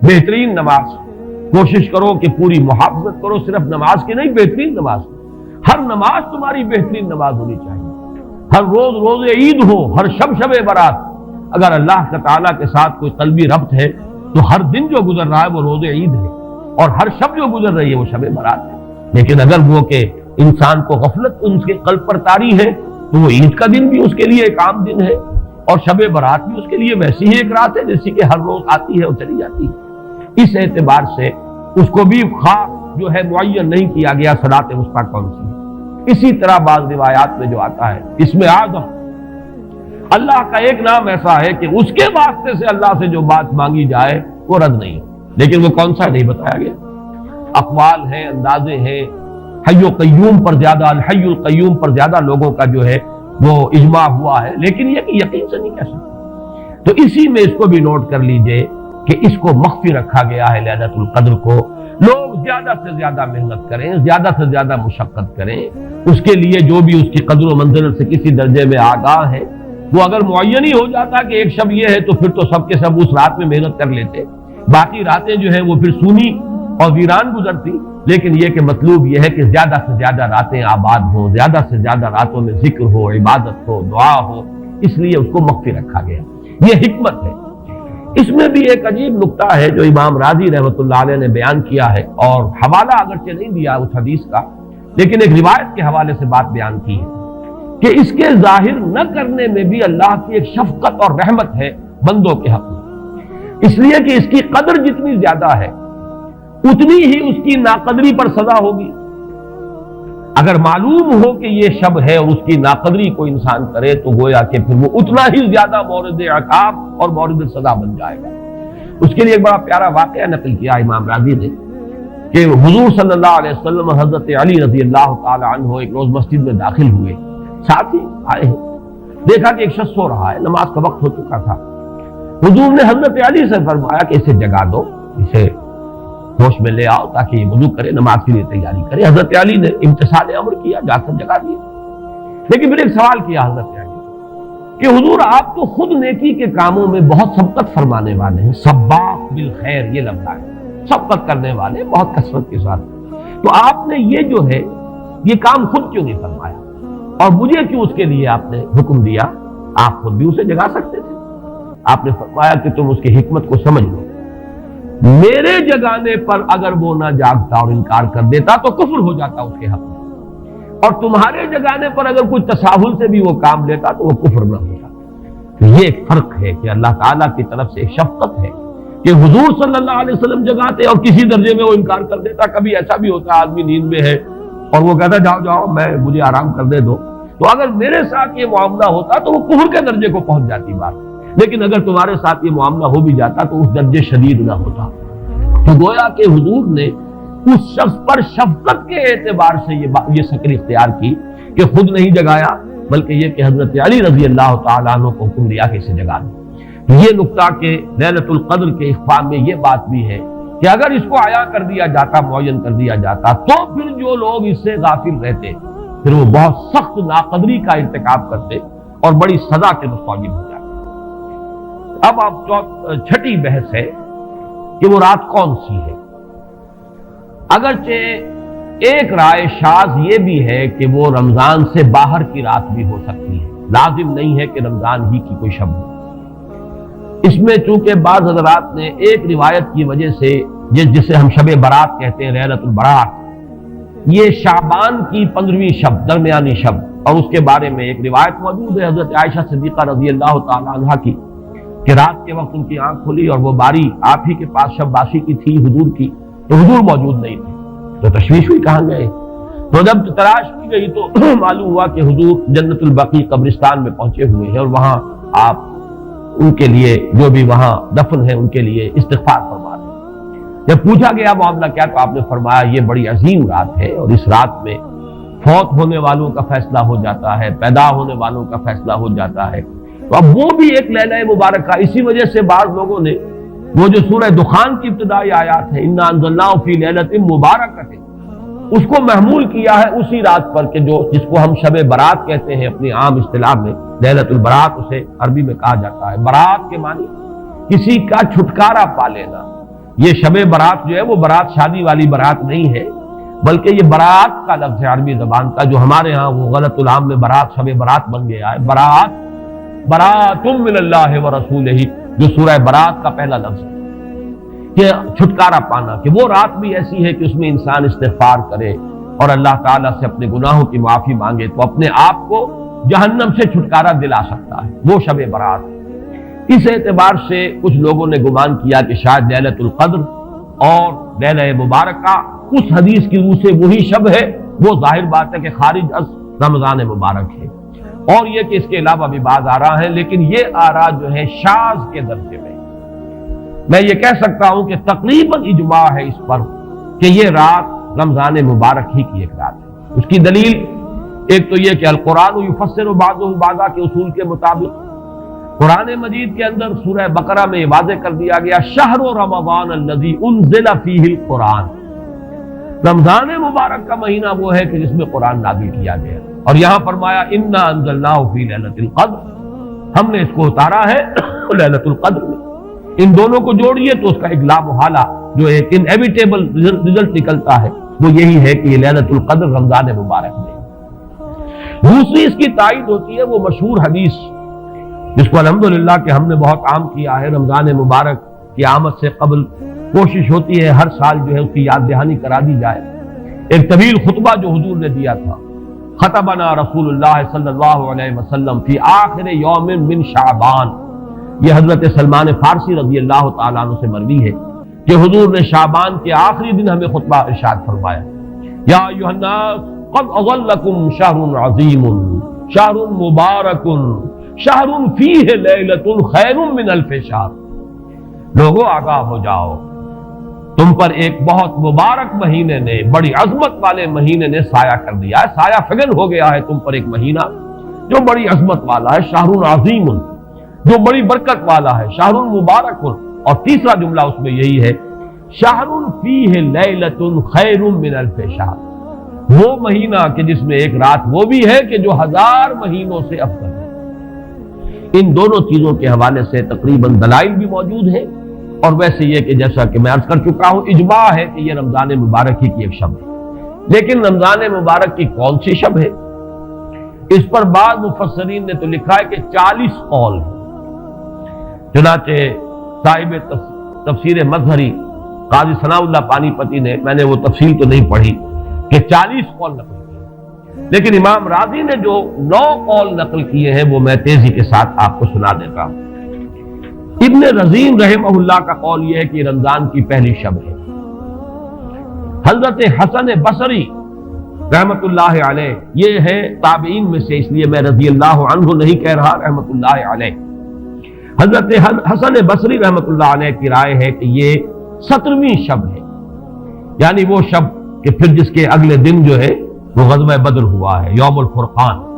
بہترین نماز کوشش کرو کہ پوری محافظت کرو، صرف نماز کی نہیں، بہترین نماز کی۔ ہر نماز تمہاری بہترین نماز ہونی چاہیے، ہر روز روز عید ہو، ہر شب شب برات۔ اگر اللہ تعالیٰ کے ساتھ کوئی قلبی ربط ہے تو ہر دن جو گزر رہا ہے وہ روز عید ہے، اور ہر شب جو گزر رہی ہے وہ شب برات ہے۔ لیکن اگر وہ کہ انسان کو غفلت ان کے قلب پر طاری ہے تو وہ عید کا دن بھی اس کے لیے ایک عام دن ہے، اور شب برات بھی اس کے لیے ویسی ہی ایک رات ہے جیسی کہ ہر روز آتی ہے اور چلی جاتی ہے۔ اس اعتبار سے اس کو بھی خاص جو ہے معین نہیں کیا گیا صلاۃ وسطیٰ کون سی ہے۔ اسی طرح بعض روایات میں جو آتا ہے اس میں اعظم، اللہ کا ایک نام ایسا ہے کہ اس کے واسطے سے اللہ سے جو بات مانگی جائے وہ رد نہیں ہو، لیکن وہ کون سا نہیں بتایا گیا۔ اقوال ہیں، اندازے ہیں، حی و قیوم پر زیادہ، الحی القیوم پر زیادہ لوگوں کا جو ہے وہ اجماع ہوا ہے، لیکن یہ کہ یقین سے نہیں کہہ سکتے۔ تو اسی میں اس کو بھی نوٹ کر لیجئے کہ اس کو مخفی رکھا گیا ہے لیلۃ القدر کو۔ لوگ زیادہ سے زیادہ محنت کریں، زیادہ سے زیادہ مشقت کریں، اس کے لیے جو بھی اس کی قدر و منزلت سے کسی درجے میں آگاہ ہے، وہ اگر معین ہی ہو جاتا کہ ایک شب یہ ہے تو پھر تو سب کے سب اس رات میں محنت کر لیتے، باقی راتیں جو ہیں وہ پھر سونی اور ویران گزرتی۔ لیکن یہ کہ مطلوب یہ ہے کہ زیادہ سے زیادہ راتیں آباد ہوں، زیادہ سے زیادہ راتوں میں ذکر ہو، عبادت ہو، دعا ہو، اس لیے اس کو مخفی رکھا گیا۔ یہ حکمت ہے۔ اس میں بھی ایک عجیب نکتہ ہے جو امام راضی رحمۃ اللہ علیہ نے بیان کیا ہے، اور حوالہ اگرچہ نہیں دیا اس حدیث کا، لیکن ایک روایت کے حوالے سے بات بیان کی ہے کہ اس کے ظاہر نہ کرنے میں بھی اللہ کی ایک شفقت اور رحمت ہے بندوں کے حق میں، اس لیے کہ اس کی قدر جتنی زیادہ ہے اتنی ہی اس کی ناقدری پر سزا ہوگی۔ اگر معلوم ہو کہ یہ شب ہے اور اس کی ناقدری کو انسان کرے تو گویا کہ پھر وہ اتنا ہی زیادہ مورد عقاب اور مورد سزا بن جائے گا۔ اس کے لیے ایک بڑا پیارا واقعہ نقل کیا امام راضی نے کہ حضور صلی اللہ علیہ وسلم حضرت علی رضی اللہ تعالی عنہ ایک روز مسجد میں داخل ہوئے، ساتھ ہی آئے ہیں، دیکھا کہ ایک شخص سو رہا ہے، نماز کا وقت ہو چکا تھا۔ حضور نے حضرت علی سے فرمایا کہ اسے جگا دو، اسے ہوش میں لے آؤ تاکہ یہ وضو کرے، نماز کے لیے تیاری کرے۔ حضرت علی نے امتثال امر کیا، جا کر جگا دیا۔ لیکن پھر ایک سوال کیا حضرت علی کہ حضور آپ تو خود نیکی کے کاموں میں بہت سبقت فرمانے والے ہیں، سباق بالخیر یہ لفظ ہے، سبقت کرنے والے بہت کثرت کے ساتھ، تو آپ نے یہ جو ہے یہ کام خود کیوں نہیں فرمایا، اور مجھے کیوں اس کے لیے آپ نے حکم دیا؟ آپ خود بھی اسے جگا سکتے تھے۔ آپ نے فرمایا کہ تم اس کی حکمت کو سمجھ لو، میرے جگانے پر اگر وہ نہ جاگتا اور انکار کر دیتا تو کفر ہو جاتا اس کے حق میں، اور تمہارے جگانے پر اگر کوئی تساہل سے بھی وہ کام لیتا تو وہ کفر نہ ہوتا۔ یہ ایک فرق ہے کہ اللہ تعالیٰ کی طرف سے ایک شفقت ہے کہ حضور صلی اللہ علیہ وسلم جگاتے اور کسی درجے میں وہ انکار کر دیتا۔ کبھی ایسا بھی ہوتا آدمی نیند میں ہے اور وہ کہتا جاؤ جاؤ مجھے آرام کرنے دو، تو اگر میرے ساتھ یہ معاملہ ہوتا تو وہ کفر کے درجے کو پہنچ جاتی بات، لیکن اگر تمہارے ساتھ یہ معاملہ ہو بھی جاتا تو اس درجے شدید نہ ہوتا۔ تو گویا کہ حضور نے اس شخص پر شفقت کے اعتبار سے یہ شکل اختیار کی کہ خود نہیں جگایا، بلکہ یہ کہ حضرت علی رضی اللہ تعالیٰ عنہ کو حکم دیا کہ اسے جگا دے۔ یہ نکتہ کہ لیلۃ القدر کے اخفاء میں یہ بات بھی ہے کہ اگر اس کو عیاں کر دیا جاتا، معین کر دیا جاتا، تو پھر جو لوگ اس سے غافل رہتے پھر وہ بہت سخت ناقدری کا ارتکاب کرتے اور بڑی سزا کے مستوجب ہو جاتے۔ اب چھٹی بحث ہے کہ وہ رات کون سی ہے۔ اگرچہ ایک رائے شاذ یہ بھی ہے کہ وہ رمضان سے باہر کی رات بھی ہو سکتی ہے، لازم نہیں ہے کہ رمضان ہی کی کوئی شب ہو۔ اس میں چونکہ بعض حضرات نے ایک روایت کی وجہ سے جسے ہم شب برات کہتے ہیں، لیلۃ البرات، یہ شعبان کی 15ویں شب، درمیانی شب، اور اس کے بارے میں ایک روایت موجود ہے حضرت عائشہ صدیقہ رضی اللہ تعالی عنہا کی کہ رات کے وقت ان کی آنکھ کھلی اور وہ باری آپ ہی کے پاس شب باشی کی تھی حضور کی، تو حضور موجود نہیں تھے، تو تشویش ہوئی کہاں گئے۔ تو جب تلاش کی گئی تو معلوم ہوا کہ حضور جنت البقیع قبرستان میں پہنچے ہوئے ہیں، اور وہاں آپ ان کے لیے جو بھی وہاں دفن ہیں ان کے لیے استغفار فرما رہے ہیں۔ جب پوچھا گیا معاملہ کیا، تو آپ نے فرمایا یہ بڑی عظیم رات ہے، اور اس رات میں فوت ہونے والوں کا فیصلہ ہو جاتا ہے، پیدا ہونے والوں کا فیصلہ ہو جاتا ہے۔ تو اب وہ بھی ایک لیلہ مبارکہ، اسی وجہ سے بعض لوگوں نے وہ جو سورہ دخان کی ابتدائی آیات ہے انا انزلناہ فی لیلۃ مبارکۃ، اس کو محمول کیا ہے اسی رات پر کہ جس کو ہم شب برات کہتے ہیں اپنی عام اصطلاح میں، لیلۃ البرات اسے عربی میں کہا جاتا ہے۔ برات کے معنی کسی کا چھٹکارا پا لینا، یہ شب برات جو ہے وہ برات شادی والی برات نہیں ہے، بلکہ یہ برات کا لفظ ہے عربی زبان کا، جو ہمارے ہاں وہ غلط العام میں برات شب برات بن گیا ہے۔ برات من اللہ ورسولہ، جو سورہ برات کا پہلا لفظ ہے کہ چھٹکارا پانا، کہ وہ رات بھی ایسی ہے کہ اس میں انسان استغفار کرے اور اللہ تعالیٰ سے اپنے گناہوں کی معافی مانگے تو اپنے آپ کو جہنم سے چھٹکارا دلا سکتا ہے، وہ شب برات۔ اس اعتبار سے کچھ لوگوں نے گمان کیا کہ شاید لیلۃ القدر اور لیلہ مبارکہ اس حدیث کی روح سے وہی شب ہے، وہ ظاہر بات ہے کہ خارج از رمضان مبارک ہے، اور یہ کہ اس کے علاوہ بھی بعض آراء ہیں، لیکن یہ آراء جو ہے شاذ کے درجے میں۔ میں یہ کہہ سکتا ہوں کہ تقریباً اجماع ہے اس پر کہ یہ رات رمضان مبارک ہی کی ایک رات ہے۔ اس کی دلیل ایک تو یہ کہ القرآن یفسر بعضہ بعضا کے اصول کے مطابق قرآن مجید کے اندر سورہ بقرہ میں یہ واضح کر دیا گیا شہر رمضان الذی انزل فیہ القرآن، رمضان مبارک کا مہینہ وہ ہے کہ جس میں قرآن نازل کیا گیا، اور یہاں فرمایا انا انزلناہ فی لیلۃ القدر، ہم نے اس کو اتارا ہے لیلۃ القدر میں۔ ان دونوں کو جوڑیے تو اس کا ایک لا محالہ جو ایک انیویٹیبل رزلٹ نکلتا ہے وہ یہی ہے کہ یہ لیلۃ القدر رمضان مبارک میں۔ دوسری اس کی تائید ہوتی ہے وہ مشہور حدیث جس کو الحمدللہ کہ ہم نے بہت عام کیا ہے، رمضان مبارک کی آمد سے قبل کوشش ہوتی ہے ہر سال جو ہے اس کی یاد دہانی کرا دی جائے۔ ایک طویل خطبہ جو حضور نے دیا تھا، خطبنا رسول اللہ صلی اللہ علیہ وسلم فی آخر یوم من شعبان، یہ حضرت سلمان فارسی رضی اللہ تعالیٰ عنہ سے مروی ہے کہ حضور نے شعبان کے آخری دن ہمیں خطبہ ارشاد فرمایا، یا ایھا الناس قد اظلکم شہر عظیم شہر مبارک شہر فیہ لیلۃ خیر من الف شہر، لوگوں آگاہ ہو جاؤ، تم پر ایک بہت مبارک مہینے نے، بڑی عظمت والے مہینے نے سایہ کر دیا ہے، سایہ فگن ہو گیا ہے تم پر ایک مہینہ جو بڑی عظمت والا ہے، شہر عظیم جو بڑی برکت والا ہے، شہر مبارک، اور تیسرا جملہ اس میں یہی ہے شہر فیہ لیلۃ خیر من الف شہر، وہ مہینہ کہ جس میں ایک رات وہ بھی ہے کہ جو 1000 مہینوں سے افضل ہے۔ ان دونوں چیزوں کے حوالے سے تقریباً دلائل بھی موجود ہیں، اور ویسے یہ کہ جیسا کہ میں عرض کر چکا ہوں اجماع ہے کہ یہ رمضان مبارک ہی کی ایک شب ہے، لیکن رمضان مبارک کی کون سی شب ہے اس پر بعض مفسرین نے تو لکھا ہے کہ 40 قول ہیں۔ چنانچہ صاحب تفسیر مظہری قاضی ثناء اللہ پانی پتی نے، میں نے وہ تفصیل تو نہیں پڑھی، کہ 40 قول نقل کیے، لیکن امام راضی نے جو 9 قول نقل کیے ہیں وہ میں تیزی کے ساتھ آپ کو سنا دیتا ہوں۔ ابن رزین رحمہ اللہ کا قول یہ ہے کہ رمضان کی پہلی شب ہے۔ حضرت حسن بصری رحمت اللہ علیہ، یہ ہے تابعین میں سے، اس لیے میں رضی اللہ عنہ نہیں کہہ رہا، رحمت اللہ علیہ، حضرت حسن بصری رحمت اللہ علیہ کی رائے ہے کہ یہ 17ویں شب ہے، یعنی وہ شب کہ پھر جس کے اگلے دن جو ہے وہ غزوہ بدر ہوا ہے، یوم الفرقان۔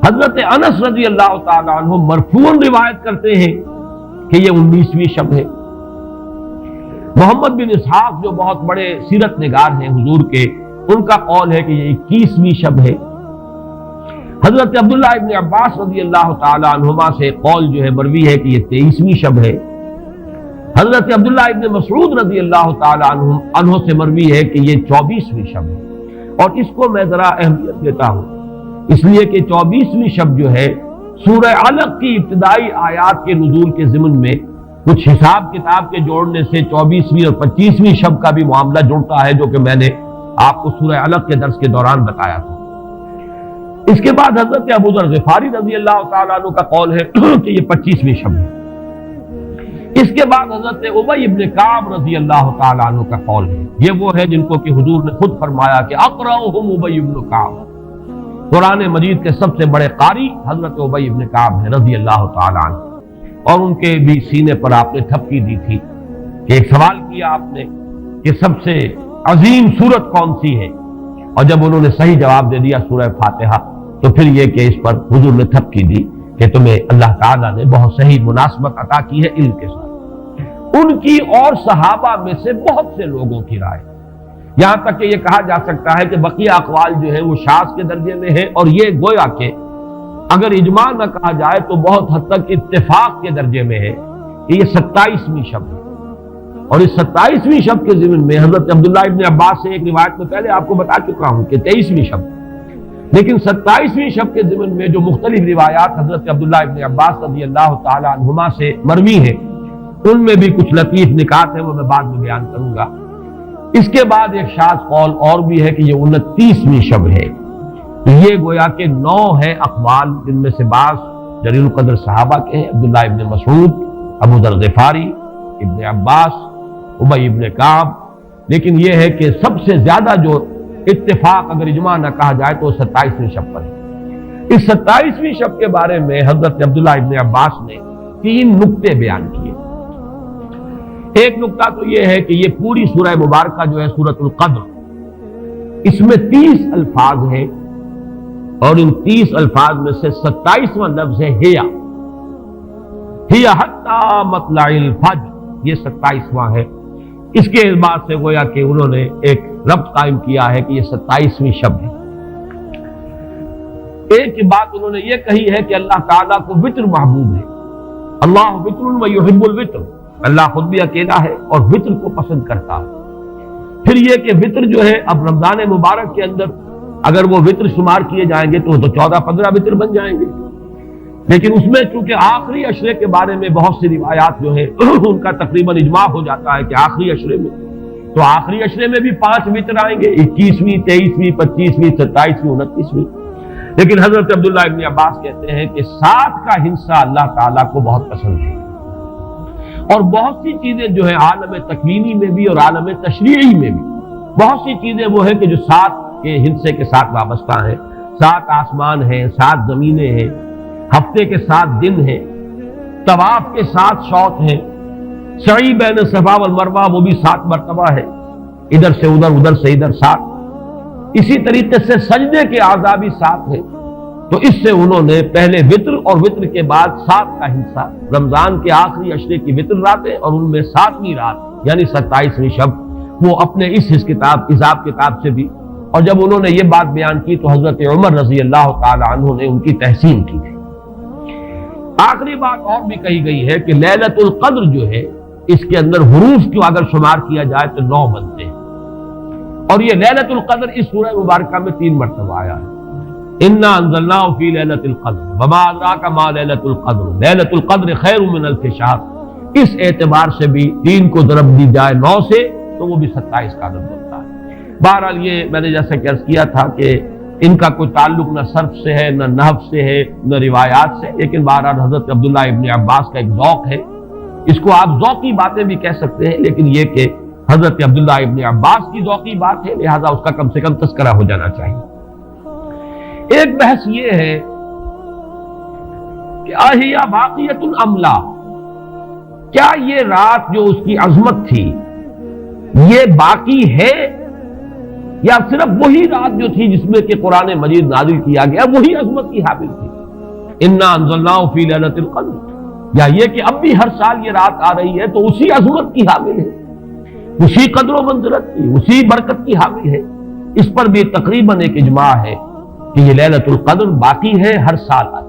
حضرت انس رضی اللہ تعالی عنہ مرفوعاً روایت کرتے ہیں کہ یہ 19ویں شب ہے۔ محمد بن اسحاق جو بہت بڑے سیرت نگار ہیں حضور کے، ان کا قول ہے کہ یہ 21ویں شب ہے۔ حضرت عبداللہ ابن عباس رضی اللہ تعالی عنہما سے قول جو ہے مروی ہے کہ یہ 23ویں شب ہے۔ حضرت عبداللہ ابن مسعود رضی اللہ تعالی عنہ سے مروی ہے کہ یہ 24ویں شب ہے، اور اس کو میں ذرا اہمیت دیتا ہوں اس لیے کہ 24ویں شب جو ہے سورہ علق کی ابتدائی آیات کے نزول کے ضمن میں کچھ حساب کتاب کے جوڑنے سے 24ویں اور 25ویں شب کا بھی معاملہ جڑتا ہے، جو کہ میں نے آپ کو سورہ علق کے درس کے دوران بتایا تھا۔ اس کے بعد حضرت ابو ذر غفاری رضی اللہ تعالیٰ عنہ کا قول ہے کہ یہ 25ویں شب ہے۔ اس کے بعد حضرت ابی ابن کعب رضی اللہ تعالیٰ عنہ کا قول ہے، یہ وہ ہے جن کو کہ حضور نے خود فرمایا کہ اقرأہم ابی ابن کعب، قرآن مجید کے سب سے بڑے قاری حضرت ابی ابن کعب ہیں رضی اللہ تعالیٰ عنہ، اور ان کے بھی سینے پر آپ نے تھپکی دی تھی کہ ایک سوال کیا آپ نے کہ سب سے عظیم سورت کون سی ہے، اور جب انہوں نے صحیح جواب دے دیا سورہ فاتحہ، تو پھر یہ کہ اس پر حضور نے تھپکی دی کہ تمہیں اللہ تعالیٰ نے بہت صحیح مناسبت عطا کی ہے علم کے ساتھ۔ ان کی اور صحابہ میں سے بہت سے لوگوں کی رائے، یہاں تک کہ یہ کہا جا سکتا ہے کہ بقیہ اقوال جو ہے وہ شاذ کے درجے میں ہے، اور یہ گویا کہ اگر اجماع نہ کہا جائے تو بہت حد تک اتفاق کے درجے میں ہے کہ یہ 27ویں شب ہے۔ اور اس 27ویں شب کے ضمن میں حضرت عبداللہ ابن عباس سے ایک روایت میں پہلے آپ کو بتا چکا ہوں کہ 23ویں شب، لیکن 27ویں شب کے ضمن میں جو مختلف روایات حضرت عبداللہ ابن عباس رضی اللہ تعالی عنہما سے مروی ہیں، ان میں بھی کچھ لطیف نکات ہیں، وہ میں بعد میں بیان کروں گا۔ اس کے بعد ایک شاذ قول اور بھی ہے کہ یہ 29ویں شب ہے۔ یہ گویا کہ 9 ہے اقوال، جن میں سے بعض جلیل القدر صحابہ کے ہیں، عبداللہ ابن مسعود، ابو ذر غفاری، ابن عباس، ابی ابن کعب، لیکن یہ ہے کہ سب سے زیادہ جو اتفاق اگر اجماع نہ کہا جائے تو 27ویں شب پر ہے۔ اس 27ویں شب کے بارے میں حضرت عبداللہ ابن عباس نے 3 نکتے بیان کیے۔ ایک نکتہ تو یہ ہے کہ یہ پوری سورہ مبارکہ جو ہے سورۃ القدر، اس میں 30 الفاظ ہیں، اور ان 30 الفاظ میں سے 27واں لفظ ہے ہیا حتی مطلع الفجر، یہ 27واں ہے۔ اس کے اعتبار سے گویا کہ انہوں نے ایک ربط قائم کیا ہے کہ یہ 27ویں شب ہے۔ ایک بات انہوں نے یہ کہی ہے کہ اللہ تعالیٰ کو وطر محبوب ہے، اللہ وطر و یحب الوطر، اللہ خود بھی اکیلا ہے اور وطر کو پسند کرتا ہے۔ پھر یہ کہ وطر جو ہے اب رمضان مبارک کے اندر اگر وہ وطر شمار کیے جائیں گے تو 14-15 وطر بن جائیں گے، لیکن اس میں چونکہ آخری عشرے کے بارے میں بہت سی روایات جو ہے ان کا تقریباً اجماع ہو جاتا ہے کہ آخری عشرے میں، تو آخری عشرے میں بھی 5 وطر آئیں گے، 21ویں، 23ویں، 25ویں، 27ویں، 29ویں۔ لیکن حضرت عبداللہ ابن عباس کہتے ہیں کہ 7 کا حصہ اللہ تعالیٰ کو بہت پسند ہے، اور بہت سی چیزیں جو ہیں عالم تکوینی میں بھی اور عالم تشریعی میں بھی بہت سی چیزیں وہ ہیں کہ جو 7 کے حصے کے ساتھ وابستہ ہیں۔ 7 آسمان ہیں، 7 زمینیں ہیں، ہفتے کے 7 دن ہیں، طواف کے 7 شوط ہیں، سعی بین صفا والمروہ وہ بھی 7 مرتبہ ہے، ادھر سے ادھر، ادھر سے ادھر 7۔ اسی طریقے سے سجدے کے اعضاء بھی 7 ہیں، تو اس سے انہوں نے پہلے وطر اور وطر کے بعد 7 کا حصہ، رمضان کے آخری عشرے کی وطر راتیں اور ان میں 7ویں رات یعنی 27ویں شب، وہ اپنے اس حساب کتاب سے بھی، اور جب انہوں نے یہ بات بیان کی تو حضرت عمر رضی اللہ تعالی عنہ نے ان کی تحسین کی تھی۔ آخری بات اور بھی کہی گئی ہے کہ لیلۃ القدر جو ہے اس کے اندر حروف کو اگر شمار کیا جائے تو 9 بنتے ہیں، اور یہ لیلۃ القدر اس سورہ مبارکہ میں 3 مرتبہ آیا ہے۔ انا انزلناہ فی لیلۃ القدر وما ادراک ما لیلۃ القدر لیلۃ القدر خیر من الف شہر، اس اعتبار سے بھی 3 کو ضرب دی جائے 9 سے تو وہ بھی 27 کا عدد بنتا ہے۔ بہرحال یہ میں نے جیسا کہ عرض کیا تھا کہ ان کا کوئی تعلق نہ صرف سے ہے، نہ نحو سے ہے، نہ روایات سے، لیکن بہرحال حضرت عبداللہ ابن عباس کا ایک ذوق ہے، اس کو آپ ذوقی باتیں بھی کہہ سکتے ہیں، لیکن یہ کہ حضرت عبداللہ ابن عباس کی ذوقی بات ہے، لہذا اس کا کم سے کم تذکرہ ہو جانا چاہیے۔ ایک بحث یہ ہے کہ اہیا باقیۃ ام لا، کیا یہ رات جو اس کی عظمت تھی یہ باقی ہے، یا صرف وہی رات جو تھی جس میں کہ قرآن مجید نازل کیا گیا وہی عظمت کی حامل تھی؟ انا انزلناہ فی لیلۃ القدر، یا یہ کہ اب بھی ہر سال یہ رات آ رہی ہے تو اسی عظمت کی حامل ہے، اسی قدر و منزلت کی، اسی برکت کی حامل ہے؟ اس پر بھی تقریباً ایک اجماع ہے کہ یہ لیلۃ القدر باقی ہے، ہر سال آتی ہے۔